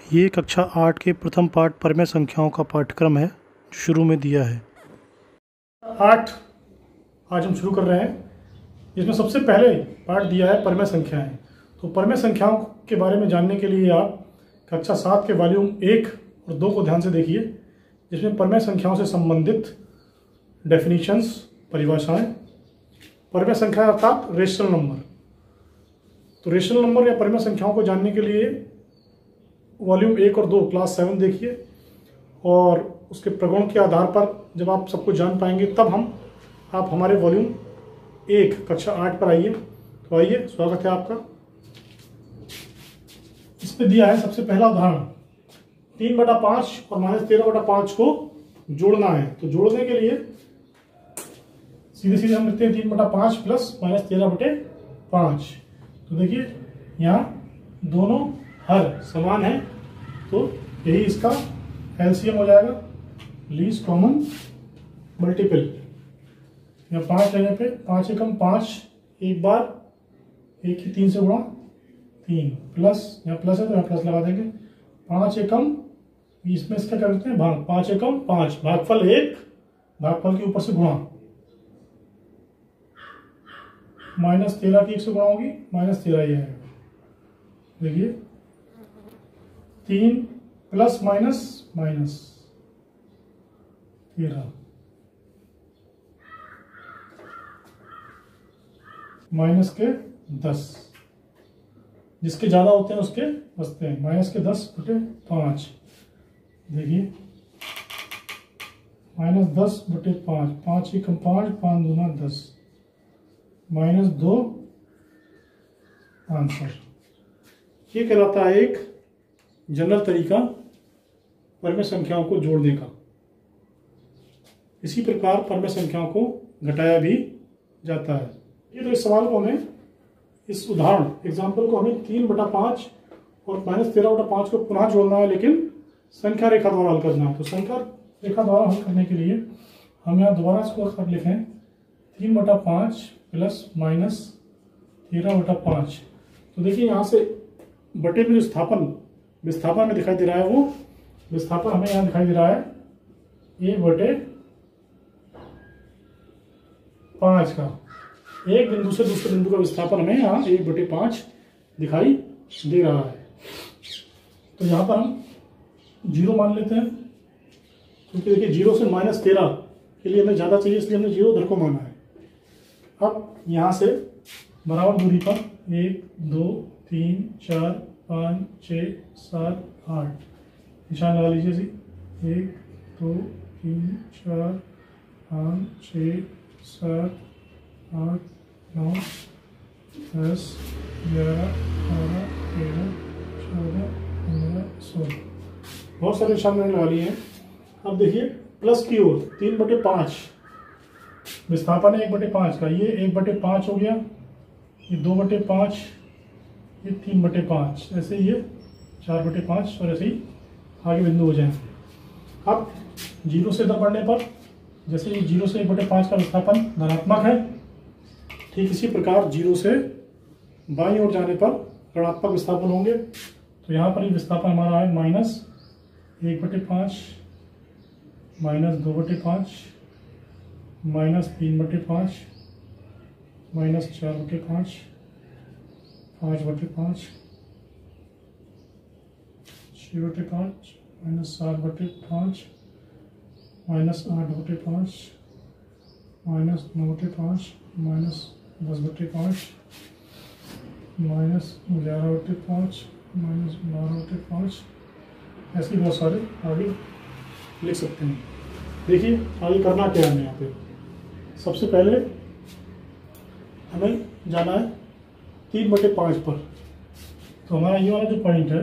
ये कक्षा 8 के प्रथम पाठ परमेय संख्याओं का पाठ्यक्रम है जो शुरू में दिया है। 8 आज हम शुरू कर रहे हैं। इसमें सबसे पहले पाठ दिया है परमेय संख्याएं। तो परमेय संख्याओं के बारे में जानने के लिए आप कक्षा 7 के वॉल्यूम 1 और 2 को ध्यान से देखिए, जिसमें परमेय संख्याओं से संबंधित डेफिनेशंस, परिभाषाएं। परमेय संख्या अर्थात रेशनल नंबर। तो रेशनल नंबर या परमेय संख्याओं को जानने के लिए वॉल्यूम 1 और 2 क्लास 7 देखिए, और उसके प्रगुण के आधार पर जब आप सब कुछ जान पाएंगे तब आप हमारे वॉल्यूम 1 कक्षा 8 पर आइए। तो आइए, स्वागत है आपका। इसमें दिया है सबसे पहला उदाहरण, 3/5 और -13/5 को जोड़ना है। तो जोड़ने के लिए सीधे सीधे हम लिखते हैं 3/5 प्लस -13/5। तो देखिए यहाँ दोनों हर समान है, तो यही इसका एलसीएम हो जाएगा, लीस्ट कॉमन मल्टीपल। या 5 लेने पे 5 एकम 5, एक बार 1 ही 3 से गुणा 3, प्लस यहाँ प्लस है तो यहाँ प्लस लगा देंगे। 5 एकम, इसमें इसका क्या करते हैं भाग, 5 एकम 5, भागफल 1, भागफल के ऊपर से गुणा, -13 की 1 से गुणा होगी, -13 ही आएगा। देखिए 3 प्लस माइनस माइनस 13, माइनस के 10, जिसके ज्यादा होते हैं उसके बचते हैं, -10/5। देखिए -10/5, 5 एकम 5, 5 दूना 10, -2 आंसर। ये कहलाता है एक जनरल तरीका परमेय संख्याओं को जोड़ने का। इसी प्रकार परमेय संख्याओं को घटाया भी जाता है। ये तो इस सवाल को हमें, इस उदाहरण एग्जाम्पल को हमें 3/5 और -13/5 को पुनः जोड़ना है, लेकिन संख्या रेखा द्वारा हल करना है। तो संख्या रेखा द्वारा हल करने के लिए हम यहाँ दोबारा इसको कर लिखें 3/5 प्लस -13/5। तो देखिए यहाँ से बटे में जो विस्थापन में दिखाई दे रहा है, वो विस्थापन हमें यहाँ दिखाई दे रहा है 1/5 का। एक बिंदु से दूसरे बिंदु का विस्थापन हमें यहाँ 1/5 दिखाई दे रहा है। तो यहाँ पर हम 0 मान लेते हैं, क्योंकि देखिए 0 से -13 के लिए हमें ज़्यादा चाहिए, इसलिए हमने 0 उधर को माना है। अब यहाँ से बराबर दूरी पर 1 2 3 4 5 6 7 8 निशान लगा लीजिए जी। 1 2 3 4 5 6 7 8 9 10 11 12 13 14 15 16, बहुत सारे निशान मैंने लगा लिए हैं। अब देखिए प्लस की ओर 3/5, विस्थापन है 1/5 का, ये 1/5 हो गया, ये 2/5, ये 3/5, ऐसे ये 4/5, और ऐसे ही आगे बिंदु हो जाए। अब 0 से इधर बढ़ने पर, जैसे ये 0 से 1/5 का विस्थापन धनात्मक है, ठीक इसी प्रकार 0 से बाईं ओर जाने पर ऋणात्मक विस्थापन होंगे। तो यहाँ पर ये विस्थापन हमारा है -1/5, -2/5, -3/5, -4/5, 5/5, 6/5, -7/5, -8/5, -9/5, -10/5, -11/5, -12/5, ऐसे बहुत सारे आगे लिख सकते हैं। देखिए आगे करना क्या है हमें यहाँ पे। सबसे पहले हमें जाना है 3/5 पर। तो हमारा ये वाला जो पॉइंट है,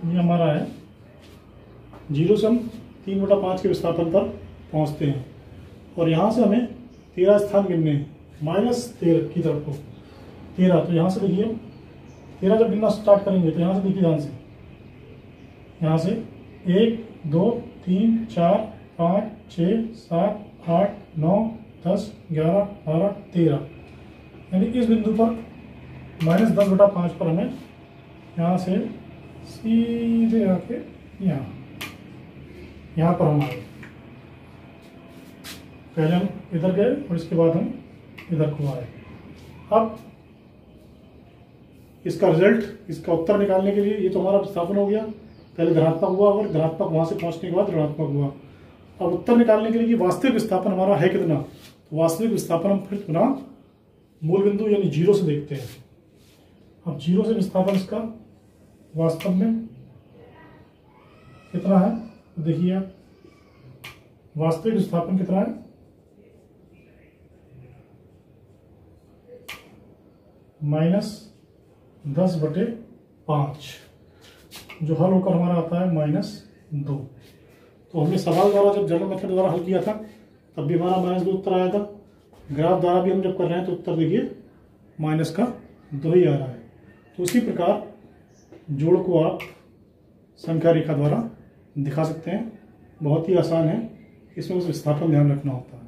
ये हमारा है 0 से हम 3/5 के विस्थापन पर पहुंचते हैं, और यहाँ से हमें 13 स्थान गिनने हैं, -13 की तरफ को 13। तो यहाँ से देखिए 13 जब गिनना स्टार्ट करेंगे तो यहाँ से देखिए ध्यान से, यहाँ से 1 2 3 4 5 6 7 8 9 10 11 12 13, यानी इस बिंदु पर -10/5 पर हमें यहाँ से सीधे आके यहाँ पर हम आए। पहले हम इधर गए और इसके बाद हम इधर को आए। अब इसका रिजल्ट, इसका उत्तर निकालने के लिए, ये तो हमारा विस्थापन हो गया, पहले धनात्मक हुआ और धनात्मक वहाँ से पहुँचने के बाद ऋणात्मक हुआ। अब उत्तर निकालने के लिए कि वास्तविक विस्थापन हमारा है कितना, तो वास्तविक विस्थापन हम फिर पुनः मूल बिंदु यानी 0 से देखते हैं। अब 0 से विस्थापन इसका वास्तव में कितना है, तो देखिए आप वास्तविक विस्थापन कितना है, -10/5, जो हल होकर हमारा आता है -2। तो हमने सवाल द्वारा जब जनरल मेथड द्वारा हल किया था तब भी हमारा -2 उत्तर आया था। ग्राफ द्वारा भी हम जब कर रहे हैं तो उत्तर देखिए -2 ही आ रहा है। तो उसी प्रकार जोड़ को आप संख्या रेखा द्वारा दिखा सकते हैं, बहुत ही आसान है, इसमें बस विस्थापन ध्यान रखना होता है।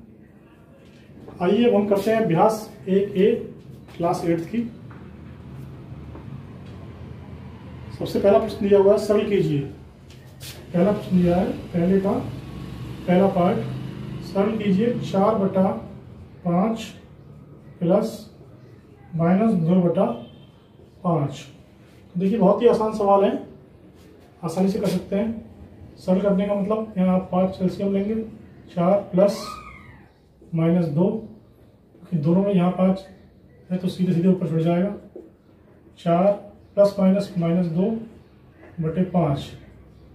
आइए अब हम करते हैं अभ्यास 1A क्लास 8 की। सबसे पहला प्रश्न दिया हुआ है, सरल कीजिए। पहला प्रश्न दिया है, पहले का पहला पार्ट, सरल कीजिए 4/5 प्लस -2/5। तो देखिए बहुत ही आसान सवाल है, आसानी से कर सकते हैं। सरल करने का मतलब यहाँ आप 5 एलसीएम लेंगे, 4 प्लस -2, क्योंकि दोनों में यहाँ 5 है तो सीधे सीधे ऊपर चढ़ जाएगा। 4 प्लस -2/5,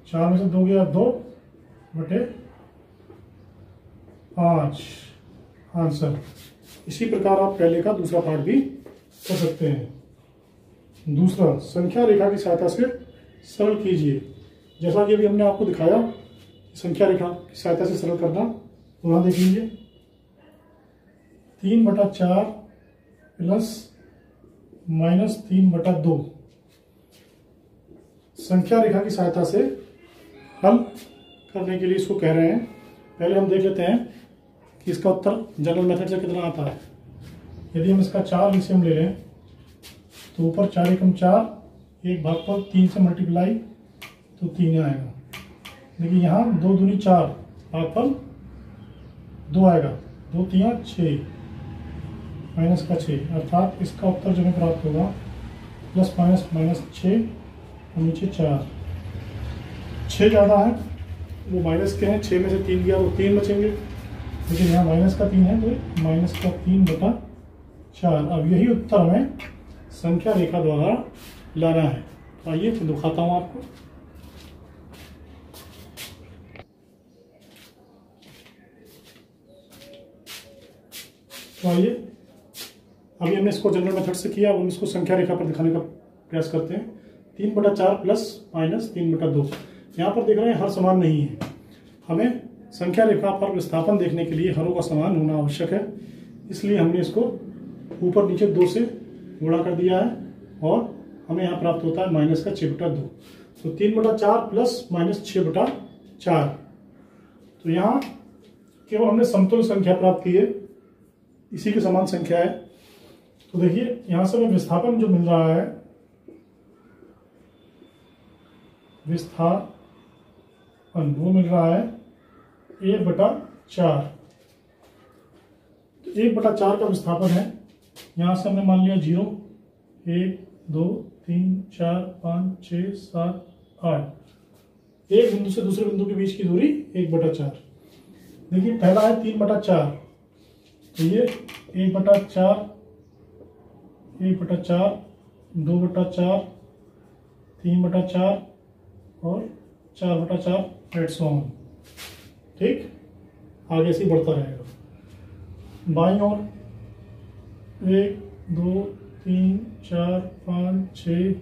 4 में से 2 गया 2/5 आंसर। इसी प्रकार आप पहले का दूसरा पार्ट भी कर सकते हैं। दूसरा, संख्या रेखा की सहायता से सरल कीजिए। जैसा कि अभी हमने आपको दिखाया, संख्या रेखा की सहायता से सरल करना, तो वहाँ देख लीजिए 3/4 प्लस -3/2 संख्या रेखा की सहायता से हल करने के लिए इसको कह रहे हैं। पहले हम देख लेते हैं कि इसका उत्तर जनरल मेथड से कितना आता है। यदि हम इसका 4 एलसीएम ले लें तो ऊपर 4 एकम 4, 1 भाग पर 3 से मल्टीप्लाई तो 3 आएगा। देखिए यहाँ 2 दूनी 4, भाग पर 2 आएगा, 2 3 6, माइनस का 6, अर्थात इसका उत्तर जो हमें प्राप्त होगा प्लस -6 और नीचे 4। 6 ज़्यादा है, वो माइनस के हैं, 6 में से 3 गया तो 3 बचेंगे, लेकिन यहाँ माइनस का 3 है तो -3/4। अब यही उत्तर हमें संख्या रेखा द्वारा लाना है। तो आइए तो दिखाता हूँ आपको। तो आइए, अभी हमने इसको जनरल मेथड से किया, अब हम इसको संख्या रेखा पर दिखाने का प्रयास करते हैं। 3/4 प्लस -3/2। यहाँ पर देख रहे हैं हर समान नहीं है, हमें संख्या रेखा पर विस्थापन देखने के लिए हरों का समान होना आवश्यक है, इसलिए हमने इसको ऊपर नीचे 2 से गुणा कर दिया है और हमें यहाँ प्राप्त होता है -6/2। तो 3/4 प्लस -6/4। तो यहाँ केवल हमने समतुल्य संख्या प्राप्त की है, इसी के समान संख्या है। तो देखिए यहाँ से हमें विस्थापन जो मिल रहा है, विस्थापन वो मिल रहा है 1/4। तो 1/4 का विस्थापन है। यहाँ से हमने मान लिया 0, 1 2 3 4 5 6 7 8। एक बिंदु से दूसरे बिंदु के बीच की दूरी 1/4। देखिए पहला है 3/4, तो ये 1/4, 1/4, 2/4, 3/4 और 4/4 एट सो ऑन। ठीक, आगे से बढ़ता रहेगा। बाईं ओर 1 2 3 4 5 6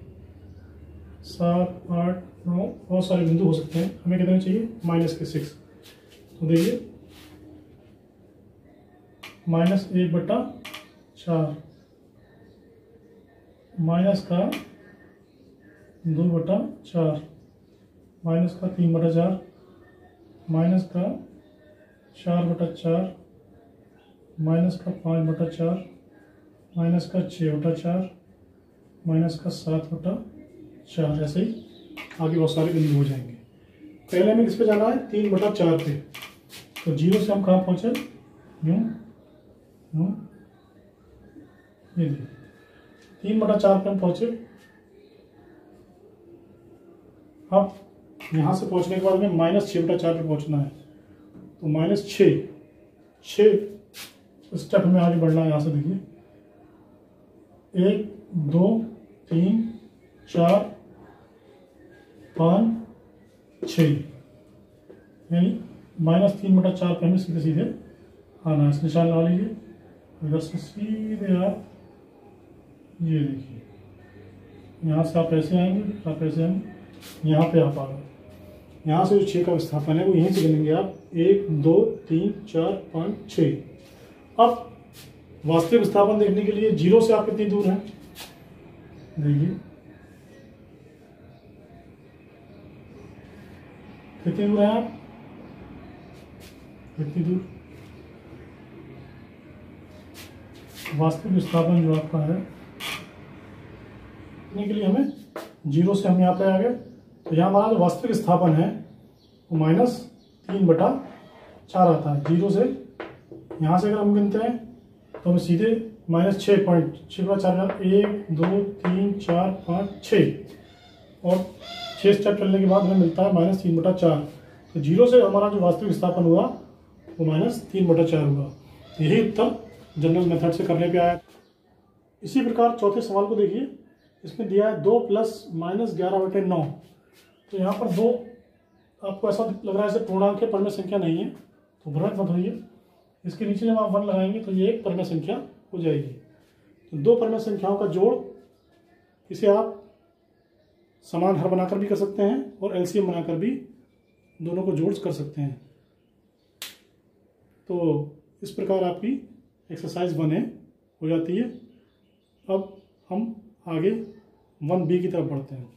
7 8 9, बहुत सारे बिंदु हो सकते हैं। हमें कितने चाहिए? -6। तो देखिए -1/4, माइनस का 2/4, माइनस का 3/4, माइनस का 4/4, माइनस का 5/4, माइनस का 6/4, माइनस का 7/4, ऐसे ही आगे बहुत सारे बिंदु हो जाएंगे। पहले हमें किस पे जाना है, 3/4 पे। तो 0 से हम कहाँ पहुँचे, यूँ यूँ, ये 3/4 पे हम पहुँचे। अब यहाँ से पहुँचने के बाद हमें -6/4 पे पहुँचना है। तो -6 स्टेप हमें आगे बढ़ना है। यहाँ से देखिए 1 2 3 4 5 6, यानी -3/4 पे हमें सीधे सीधे आना है। इस निशान लगा लीजिए, इधर से सीधे आप ये देखिए, यहाँ से आप ऐसे आएंगे, आप ऐसे आएंगे, यहाँ पे आप आ गए। यहाँ से जो 6 का विस्थापन है वो यहीं से गिनेंगे आप, 1 2 3 4 5 6। अब वास्तविक विस्थापन देखने के लिए 0 से आप कितनी दूर हैं, देखिए कितनी दूर हैं आप, कितनी दूर। वास्तविक विस्थापन जो आपका है देखने के लिए हमें 0 से हम यहाँ पे आ गए। तो यहाँ हमारा जो वास्तविक विस्थापन है वो -3/4 आता है। 0 से यहाँ से अगर हम गिनते हैं तो हमें सीधे -6.4 1 2 3 4 5 6 और 6 स्टेप चलने के बाद हमें मिलता है -3/4। तो 0 से हमारा जो वास्तविक विस्थापन हुआ वो -3/4 हुआ। यही उत्तर जनरल मेथड से करने पे आया। इसी प्रकार चौथे सवाल को देखिए, इसमें दिया है 2 + -11/9। तो यहाँ पर 2 आपको ऐसा लग रहा है जैसे पूर्णांक है, परमेय संख्या नहीं है, तो भ्रमित मत होइए। इसके नीचे जब आप 1 लगाएंगे तो ये एक परमेय संख्या हो जाएगी। तो 2 परमेय संख्याओं का जोड़, इसे आप समान हर बनाकर भी कर सकते हैं और एलसीएम बनाकर भी दोनों को जोड़ कर सकते हैं। तो इस प्रकार आपकी एक्सरसाइज 1A हो जाती है। अब हम आगे 1B की तरफ बढ़ते हैं।